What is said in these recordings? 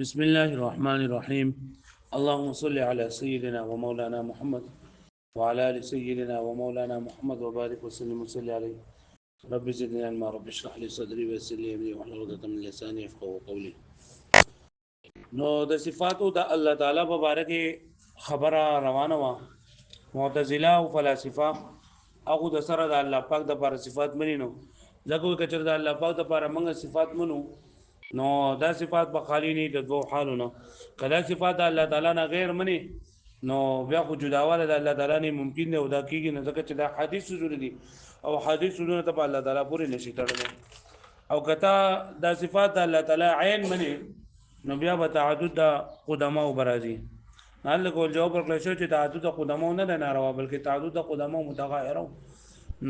بسم الله الرحمن الرحيم اللهم صل على سيدنا ومولانا محمد وعلى ال سيدنا ومولانا محمد وبارك وسلم وصل عليه رب زدنا علما رب اشرح لي صدري ويسر لي امري واحلل عقدة من لساني يفقهوا قولي. نو د صفاتو د الله تعالی په باره کې خبره روانه و. معتزله او فلاسفه هغه د سره د الله پاک د پر صفات مني نو ځکه کچر د الله پاک د پر موږ صفات منو نو دا صفات په خالی نه د دوه حالونو کله صفات د الله تعالی نه غیر مني نو بیا خو جداواله د الله تعالی نه ممکن نه ودا کیږي نه ځکه چې دا حدیث ضروري دي او حدیث ضروري ته په الله تعالی پورې نشي تړل او کته د صفات د الله تعالی عین مني نو بیا به تعدد د قدما او برازي نه کول جواب ورکړل شو چې تعدد د قدما نه ناروا بلکې تعدد د قدما متغیر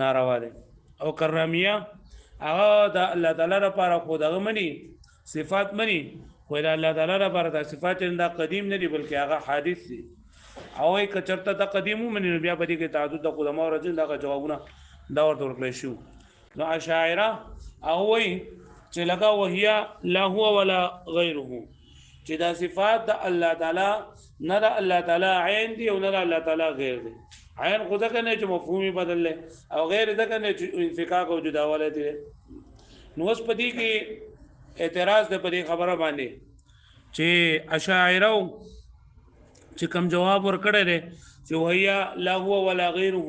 ناروا دي او کرامیه هغه د الله تعالی لپاره خدغه مني صفات مني خو د الله تعالی لپاره د صفات نه قدیم نه دي بلکې هغه حادث دي او یک چرته د قدیمو مني بیا په دې کې تعدد د قدما او رجل دغه جوابونه دا ورته ورکړل شو. نو اشاعره او وی چې لکه وهیا لا هو ولا غیره چې دا صفات د الله تعالی نه د الله تعالی عین دي او نه د الله تعالی غیر دي. عین خو ځکه نه چې مفهومي بدل او غیر ځکه نه چې انفکاک او جداواله دي. نو اوس په دې کې اعتراض د په دې خبره باندې چې اشاعره چې کوم جواب ورکړی دی چې وهیا لا هو ولا غیره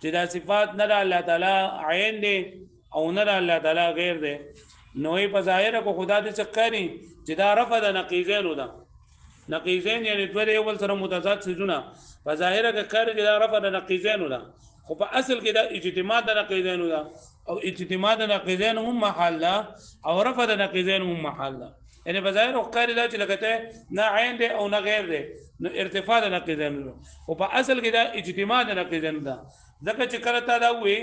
چې دا صفات نه د الله تعالی عین دي او نه د الله تعالی غیر دي نو یې په ظاهر کو خدا دې څه کوي چې دا رفع د نقیضین ده. نقیضین یعنی دوه یو بل سره متضاد سيزونه په ظاهر کې کوي چې دا رفع د نقیضین ده خو په اصل کې دا اجتماع د نقیضین ده او اجتماع د نقیضین هم محل ده او رفع د نقیضین هم محل ده. یعنی په ظاهر کوي دا چې لکه نه عین دي او نه غیر دي نو ارتفاع د نقیضین او په اصل کې دا اجتماع د نقیضین ده. ځکه چې کله تا دا وي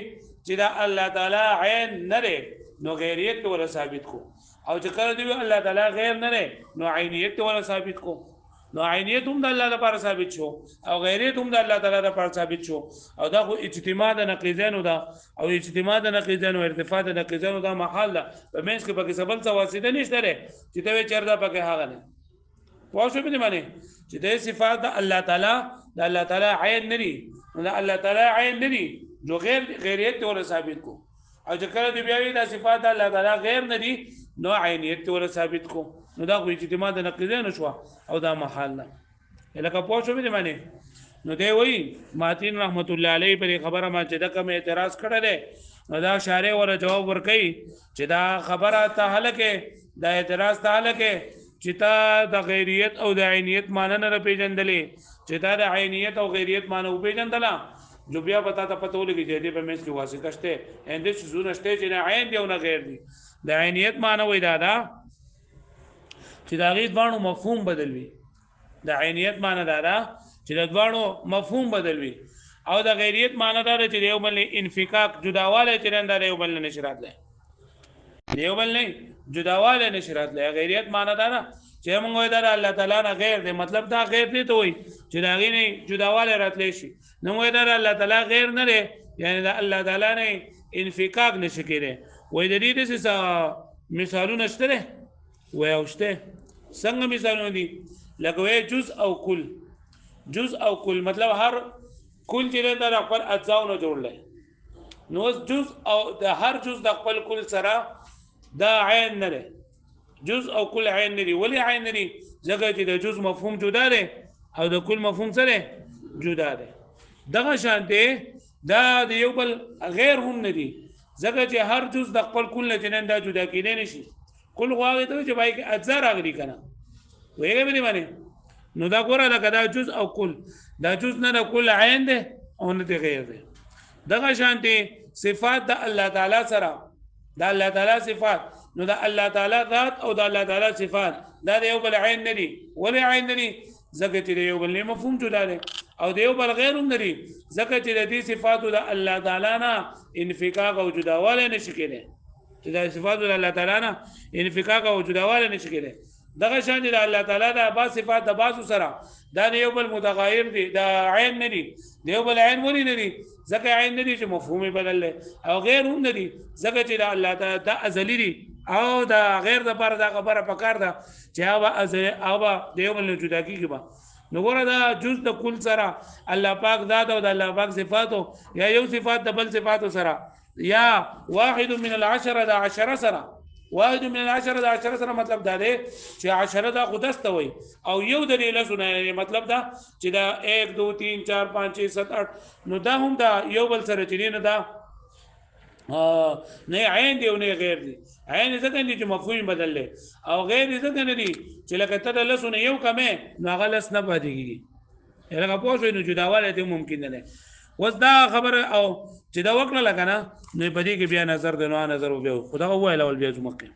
چې دا الله تعالی عین نه لري نو غیریت ولا ثابت کو او چې کله دی الله تعالی غیر نه لري نو عینیت ولا ثابت کو. نو عینیت هم د الله لپاره ثابت شو او غیریت هم د الله تعالی لپاره ثابت شو او دا خو اجتماع د نقیضین ده او اجتماع د نقیضین او ارتفاع د نقیضین ده محل ده په منځ کې پکې سبل څه واسطه نشته لري چې ته چردا پکې هغه نه پوه شو به معنی چې د صفات د الله تعالی عین نه دي نو د الله تعالی عین نه دي جو غیریت ولا ثابت کو او چې کله دی بیا د صفات د الله تعالی غیر نه دي نو عینیت ولا ثابت کو نو دا خو اجتماع د نقیضین شو او دا محل نه لکه پوه شو به معنی. نو دی وی ماتین رحمت الله علیه پر خبره ما چې د کوم اعتراض کړل نو دا شارع ولا جواب ورکړي چې دا خبره ته هلکه دا اعتراض ته هلکه چې تا د غیریت او د عینیت معنی نه پیژندلې چې تا د عینیت او غیریت معنی پیژندلا جو بیا پتا ته پته ولګي چې دې په مېس کې واسطه شته اندې شزونه شته چې نه عین دی او نه غیر دی. د عینیت معنی وای دا چې د غیرت باندې مفهوم بدل وي. د عینیت معنی دا چې د دوانو مفهوم بدل وي او د غیریت معنی دا چې یو بل انفکاک جداواله چې نه دا یو بل نشرات لای یو بل نه جداواله نشرات لای. غیریت معنی دا چې موږ وای دا الله تعالی نه غیر دی مطلب دا غیر دی ته وای چې دا غی نه جداواله راتلی شي نو وای دا الله تعالی غیر نه دی یعنی دا الله تعالی نه انفکاک نشي کېږي. وای د دې څه مثالونه شته وای اوشته څنګه مثالونه دي لکه وای جزء او کل. جزء او کل مطلب هر کل چې د خپل اجزاء نه جوړل نو جزء او د هر جزء د خپل کل سره دا عین نه لري. جزء او کل عین نه دي ولی عین نه دي ځکه چې د جزء مفهوم جدا دی او د کل مفهوم سره جدا دی. دغه شانته دا د یو بل غیر هم نه دي ځکه چې هر جزء د خپل کل نه جنن دا جدا کېدای نشي. کل غواړي ته چې بای کې اجزا راغلي کنه وایي به معنی نو دا ګوره لکه دا جزء او کل دا جزء نه کل عین ده او نه غیر ده. دغه شانته صفات د الله تعالی سره د الله تعالی صفات نو د الله تعالی ذات او د الله تعالی صفات دا یو بل عین نه دي ولی عین نه دي ځکه چې یو بل مفهوم جدا ده او د یو بل غیر هم نه دي ځکه چې د دې صفات د الله تعالی نه انفکاک او جداواله نشي کېدای چې د صفات د الله تعالی نه انفکاک او جداواله نشي کېدای. دغه شان د الله تعالی د با صفات د باسو سره دا یو بل متغیر دي دا عین نه دي د یو بل عین ولې نه دي ځکه عین نه دي چې مفهوم بدل او غیر هم نه دي ځکه چې د الله تعالی د ازلی دي او دا غیر د پر دا خبره پکار ده چې هغه د یو بل جدا کیږي با نو ګوره دا جز د کل سره الله پاک ذات او د الله پاک صفاتو یا یو صفات د بل صفاتو سره یا واحد من العشره د 10 سره واحد من العشره د 10 سره مطلب دا دی چې 10 دا خودست وي او یو د لسونه مطلب دا چې دا 1 2 3 4 5 6 7 8 نو دا هم دا یو بل سره چې نه دا نه عین دی او نه غیر دی عین ځکه چې مفهوم بدل لې او غیر ځکه نه دی چې لکه ته لسونه یو کمه نو هغه لس نه پاتې کیږي لکه پوه شئ نو جداواله ته ممکن نه وس دا خبره او چې دا وکړه لګنه نو په دې کې بیا نظر د نو نظر وبو خدا وایي اول بیا زمکه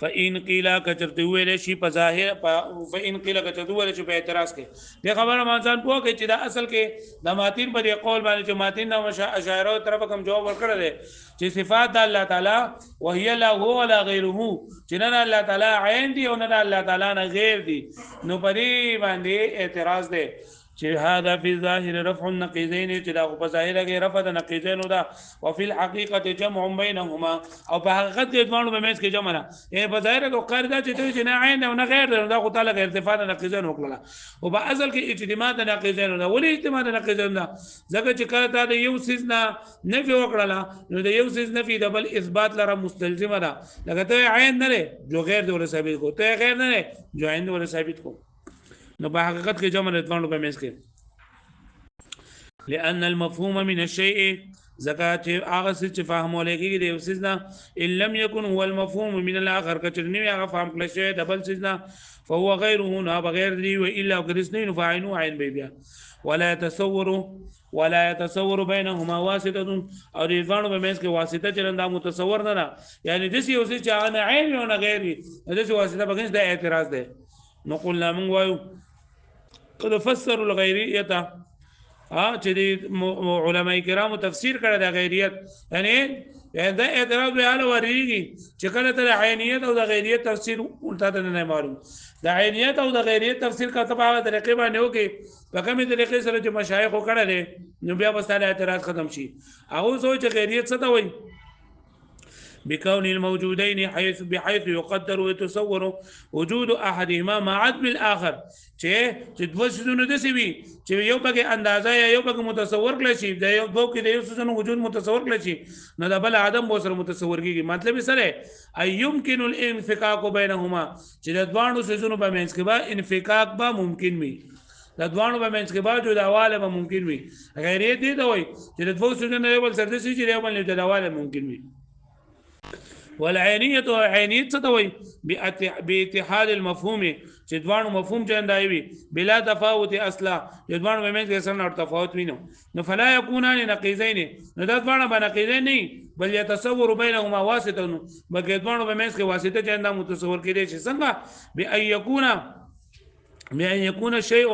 فإن قيل کچرته ویل شي په ظاهر فإن قيل کچرته ویل شي په اعتراض کې د خبره مانځان پوه کې چې دا اصل کې د ماتین پر قول باندې چې ماتین نو اشاعره طرف کوم جواب ورکړل چې صفات د الله تعالی وهي لا هو ولا غيره چې نه الله تعالی عین دی او نه الله تعالی نه غیر دی نو پرې باندې اعتراض دی چې هذا فی ظاهر رفع النقیضین چې دا په ظاهر کې رفع د نقیضین دا او فی الحقیقه جمع بینهما او په حقیقت کې دوه په منځ کې جمع نه په ظاهر کې قاعده چې نه عین او نه غیر دا خو تعالی ارتفاع د نقیضین وکړه او په اصل کې اجتماع د نقیضین دا ولې اجتماع د نقیضین دا ځکه چې کله تا د یو سیز نه نفي وکړه نو د یو سیز نفي د بل اثبات لره مستلزمه ده لکه ته عین نه جو غیر دی ور ثابت کو ته غیر نه جو عین ور ثابت کو نو په حقیقت کې جمع رتوانو په منځ کې لأن المفهوم من الشيء زکات هغه څه چې فهمول کېږي د یو څه نه ان لم يكن هو المفهوم من الاخر کچرنی هغه فهم کړی شوی د بل څه نه فهو غيره نه بغیر دی و الا كرسنين فاعلوا عين بیا ولا يتصور بينهما واسطه او د ځوانو په منځ کې واسطه چرنده متصور نه یعنی د یو څه چې هغه عین او نه غیر د څه واسطه بغیر د اعتراض ده نو قلنا من وایو قد فسروا الغیریت چې علماء کرامو تفسیر کړی د غیریت یعنی دا اعتراض به حال ورېږي چې کله ته عینیت او د غیریت تفسیر الټا ته نه معلوم د عینیت او د غیریت تفسیر کا په هغه طریقې باندې وکي په کومه طریقې سره چې مشایخ وکړل نو بیا به ستاسو اعتراض ختم شي هغه سوچ غیریت څه ته وایي بكون الموجودين بحيث يقدر ويتصور وجود احدهما مع عدم الاخر چې دوه شنو د سی وي چې یو پکې اندازه یا یو پکې متصور کړل شي د یو دوه کې د یو شنو وجود متصور کړل شي نو د بل عدم به سره متصور کیږي مطلب یې سره اي يمكن الانفكاك بينهما چې د دوه شنو په منځ کې به انفکاک به ممکن وي د دوه په منځ کې به جوړاواله به ممکن وي غیریت دی دا وایي چې د دوه شنو یو بل سره شي چې یو بل جوړاواله ممکن وي والعینیت عینیت څه ته وایي باتحاد المفهوم چې دوانو مفهوم چندای وي بلا تفاوت اصلا چې دوانو په منځ کې سره تفاوت وینو نو فلا يكونان نقیضین نو دا دوانو باندې نقیضین نه بل يتصور بينهما واسطه بلکې دوانو په منځ کې واسطه چنده متصور کړي شي څنګه بأن يكون الشيء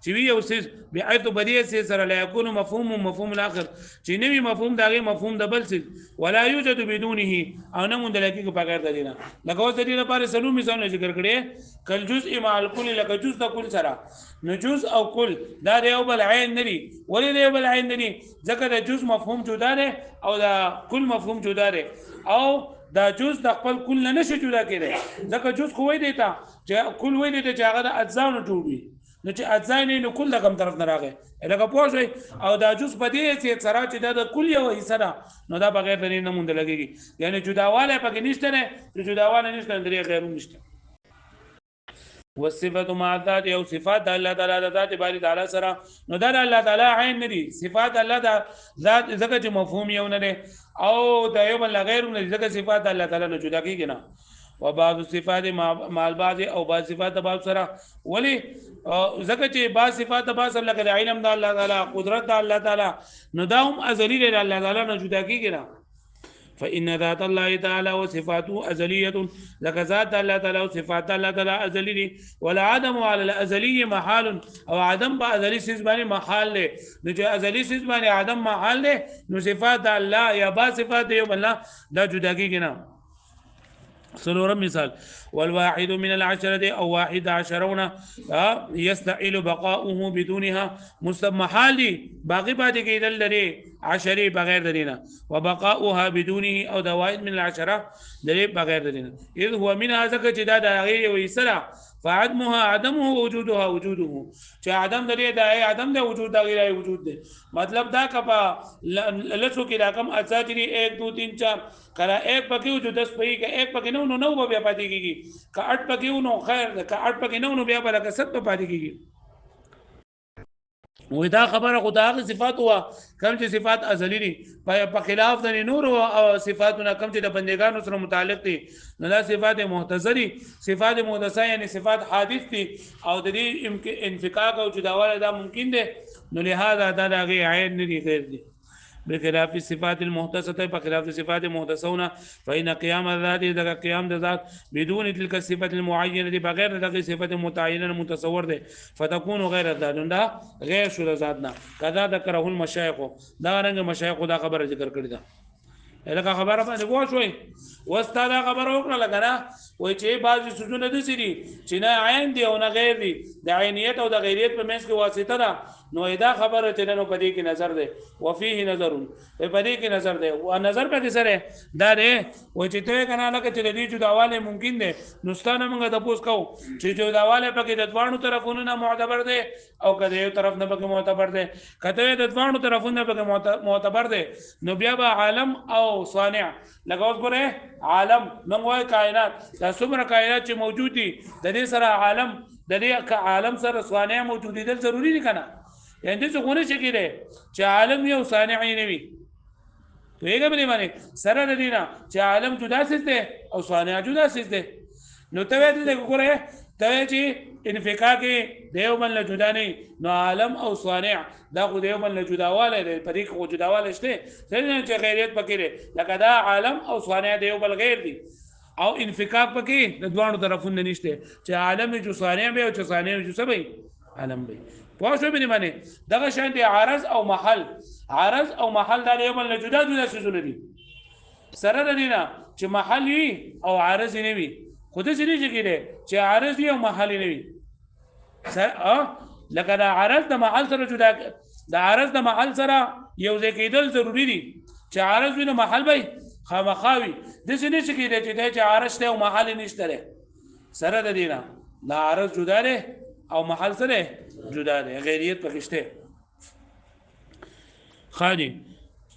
چې وی او سیس بحيث بدیه سیس سره لا يكون مفهوم الاخر چې نوی مفهوم دغه مفهوم د بل سیس ولا يوجد بدونه او نه مونږ لکه په بغیر د دینه لکه اوس د دې لپاره سلو مثال ذکر کړي کل جزء مع الكل لکه جزء د کل سره نو جزء او کل دا یو بل عین نری ولې یو بل عین نری ځکه د جزء مفهوم جدا دی او د کل مفهوم جدا دی او دا جز د خپل کل نه نشي جدا کېدی ځکه جز خو وای دی ته چې کل وای دی چې هغه د اجزا نه جوړ وي نو چې اجزا نه کل د کوم طرف نه راغی لکه پوه شئ او دا جز په دې چې سره چې د کل یو حصہ ده نو دا بغیر د نه مونږ لګيږي یعنی جداواله پکې نشته نه جداواله نشته درې غیرو نشته والصفات مع الذات او صفات الله تعالی د ذات باری تعالی سره نو دا الله تعالی عین ندي صفات الله د ذات ځکه چې مفهوم یو نه دی او د یو بل غیر نه ځکه صفات الله تعالی نه جدا کیږي نه او بعض صفات مع بعض او بعض صفات بعض سره ولی ځکه چې بعض صفات بعض سره لکه علم د الله تعالی قدرت د الله تعالی نو دا هم ازلی دی الله تعالی نه جدا کیږي نه فإن ذات الله تعالى وصفاته أزلية لك ذات الله تعالى وصفات الله تعالى أزلي ولا عدم على الأزلي محال أو عدم بأزلي سيزباني محال له نجي أزلي سيزباني عدم محال له نو صفات الله يا با صفات يوم الله دا جدا كينا سلورم مثال والواحد من العشرة أو 11 يستحيل بقاؤه بدونها محال دي باقي بعد كده لري عشري بغیر د دینه وبقاؤها بدونه او د واحد من العشره د بغیر د دینه اذ هو منها ذکر چې دا د هغې یو حصه ده فعدمها عدمه وجودها وجوده چې عدم د دې د عدم د وجود د غیر وجود دی مطلب دا کپا لسو کې رقم اجزاجری 1 2 3 4 کله 1 پکې وجود 10 پکې 1 پکې نو بیا پاتې کیږي که 8 پکې نو خیر که 8 پکې نو بیا بل که 7 پاتې کیږي ودا خبره خدای صفات هوا کم چې صفات ازلی دي په خلاف د نور او صفاتونه کم چې د بندگانو سره متعلق دي نو دا صفات محتضری صفات محدثه یعنی صفات حادث دي او د دې انفکاک او جداواله دا ممکن دي نو لہذا دا دغه عین نه دي غیر دي بخلاف الصفات المحدثه بخلاف الصفات المحدثونه فإن قيام الذات ذا قيام الذات بدون تلك الصفه المعينه دي بغیر دغه صفت متعینه متصور ده فتكون غیر الذات دا غیر شو ذاتنا کذا ذکره المشایخ دا رنګ مشایخ دا خبره ذکر کړی ده لکه خبره باندې وښوي واستاده خبره وکړه لګره وای چې بعضی سوزونه د سری چې نه عین دی او نه غیر دی د عینیت او د غیریت په منځ کې واسطه ده نو دا خبره چې نو پدې کې نظر ده وفيه نظر پدې کې نظر ده او نظر په کې سره دا ده وای چې ته کنه لکه چې د دې جداواله ممکن ده نو ستانه موږ د پوس کو چې جداواله په کې د دوانو طرفونو نه معتبر ده او کله یو طرف نه پکې معتبر ده کته د دوانو طرفونو نه پکې معتبر ده نو بیا به عالم او صانع لګوس ګره عالم موږ کائنات دا څومره کائنات چې موجود دي د دې سره عالم د دې عالم سره صانع موجود دي ضروری دي کنه یعنی څه غونه شي کېده چې عالم یو صانع نه وي توګه باندې باندې سره د دینه چې عالم جدا سيسته او صانع جدا سيسته نو ته دې ګوره ته چې انفکاک دیو بل جدا نه نو عالم او صانع دا خو دیو بل جداواله دی په دې کې جداواله شته څنګه چې غیریت پکې لکه دا عالم او صانع دیو بل غیر دي او انفکاک پکې د دوانو طرفونو نشته چې عالم جو صانع به او چې صانع جو سبي عالم به پوه شو به باندې دغه شان دي عارض او محل دا یو بل جدا جدا شونه دي سره د دینه چې محل وي او عارض نه وي خود څه نه کېږي چې عارض وي او محل نه وي سره لکه دا عارض د محل سره جدا د عارض د محل سره یو ځای کېدل ضروری دي چې عارض وي نو محل به خامخاوي د څه نه کېږي چې عارض ته او محل نشته سره د دینه دا عارض جدا ده او محل سره جدا ده غیریت پکشته خادي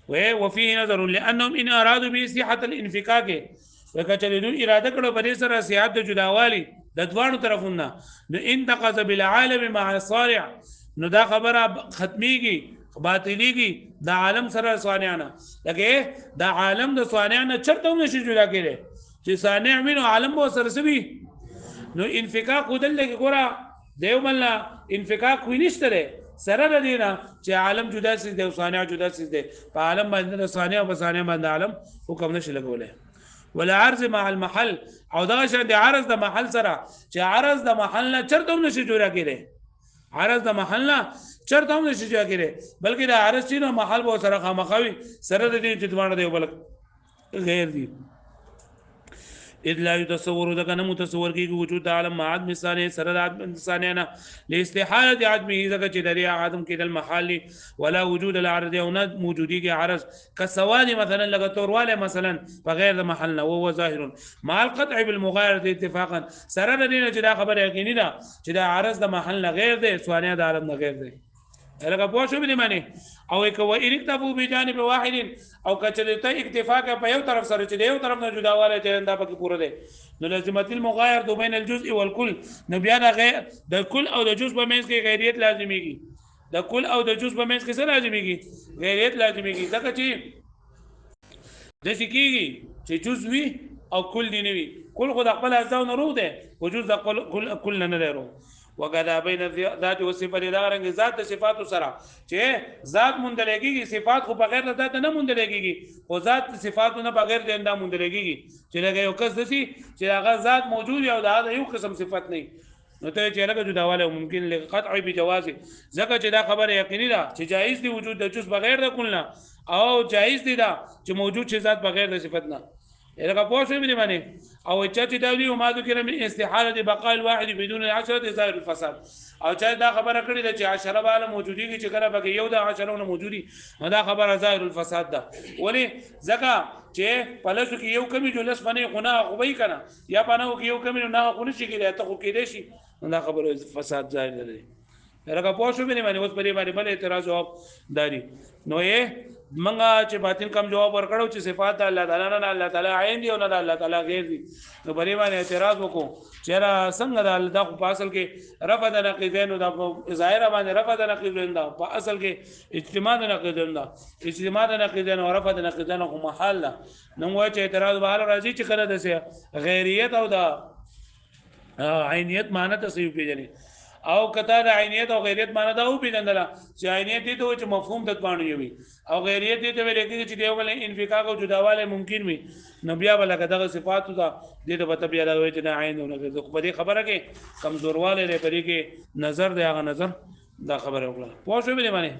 وفيه نظر لانهم ان ارادوا به صحه الانفكاك وکچره دوی اراده کړو په دې سره صحت د جداوالي د دوانو طرفونه نو انتقض بالعالم مع الصالح نو دا خبره ختميږي باطليږي د عالم سره صانعنا لکه د عالم د صانعنا چرته نشي جدا کړي چې صانع وینو عالم به سره سوي نو انفکاک ودل کې ګوره دیو مله انفکاک وي نشته سره د دینه چې عالم جدا سي دی او صانع جدا سي دی په عالم باندې صانع او صانع باندې عالم حکم نشي لګولای ولا عرض مع المحل او دا شان د عرض د محل سره چې عرض د محل نه چرته نشي جوړا کېږي عرض د محل نه چرته نشي جوړا کېږي بلکې د عرض چې نو محل به سره خامخوي سره د دې چې دوانه دی بل غیر دي اذ لا يتصور ده کنه متصور کیږي وجود عالم مع عدم ثاني سره عدم ثانینا لاستحاله عدمه ذکر چې دریا عدم کې د محل ولا وجود العرض او نه موجودي کې عرض كسواد مثلا لغه تورواله مثلا بغیر د محل نه وهو ظاهر مع القطع بالمغايره اتفاقا سره د دې چې دا خبره یقیني ده چې دا عرض د محل نه غیر دی ثانیه د عالم نه غیر دی لکه پوه شو به معنی او یک و اکتفو بجانب واحد او کچره ته اکتفا په یو طرف سره چې یو طرف نه جداواله چې دا پکې پوره ده نو لازمت المغایر دو بین الجزء والكل نو بیا د کل او د جزء په منځ کې غیریت لازمیږي د کل او د جزء په منځ کې څه لازمیږي غیریت لازمیږي ځکه چې د سکیږي چې جزء وي او کل دی نه وي کل خو د خپل ځاو نه روح ده وجود د کل نه لرو وکذا بین ذات او صفات دا رنګ ذات صفات سره چې ذات مندلګي صفات خو بغیر د ذات نه مندلګي او ذات صفات نه بغیر د انده مندلګي چې لکه یو کس دسی چې هغه ذات موجود یو دا یو قسم صفت نه نو ته چې لکه جداواله ممکن لقطع بجواز ځکه چې دا خبره یقیني ده چې جایز دی وجود د جز بغیر د کلنا او جایز دی دا چې موجود شي ذات بغیر د صفت نه لکه پوه شوې مې باندې او چې دا دی ما ذکر من استحاله بقاء الواحد بدون العشره ظاهر الفساد او چې دا خبره کړې ده چې عشره بالا موجودي چې کله به یو د عشرونه موجودي دا خبره ظاهر الفساد ده ولی ځکه چې پلسو کې یو کمی جلس باندې غنا خوبي کنه یا پناو کې یو کمی نه خو نشي کېدای ته خو کېدای شي دا خبره فساد ظاهر دی لکه پوه شو مې باندې اوس پرې باندې بل اعتراض جواب داري نو یې منګه چې باطل کم جواب ورکړو چې صفات الله تعالی نه الله تعالی عین دی او نه الله تعالی غیر دی نو پرې باندې اعتراض وکړو چې را څنګه د الله خو په اصل کې رفع د نقیضین او د ظاهر باندې رفع د نقیضین دا په اصل کې اجتماع د نقیضین دا اجتماع د نقیضین او رفع د نقیضین خو محال ده نو وایي چې اعتراض به راځي چې کله د غیریت او د عینیت معنی ته صحیح پیژني او کته د عینیت او غیریت معنی دا او پیژندل چې عینیت دي ته چې مفهوم د باندې وي او غیریت دي ته ویل کېږي چې دیو بل انفکاک او جداواله ممکن وي نو بیا بل کده صفات دا دې ته پته بیا راوي چې نه عین او نه په دې خبره کې کمزورواله لري په دې کې نظر دی هغه نظر دا خبره وکړه پوه شو به باندې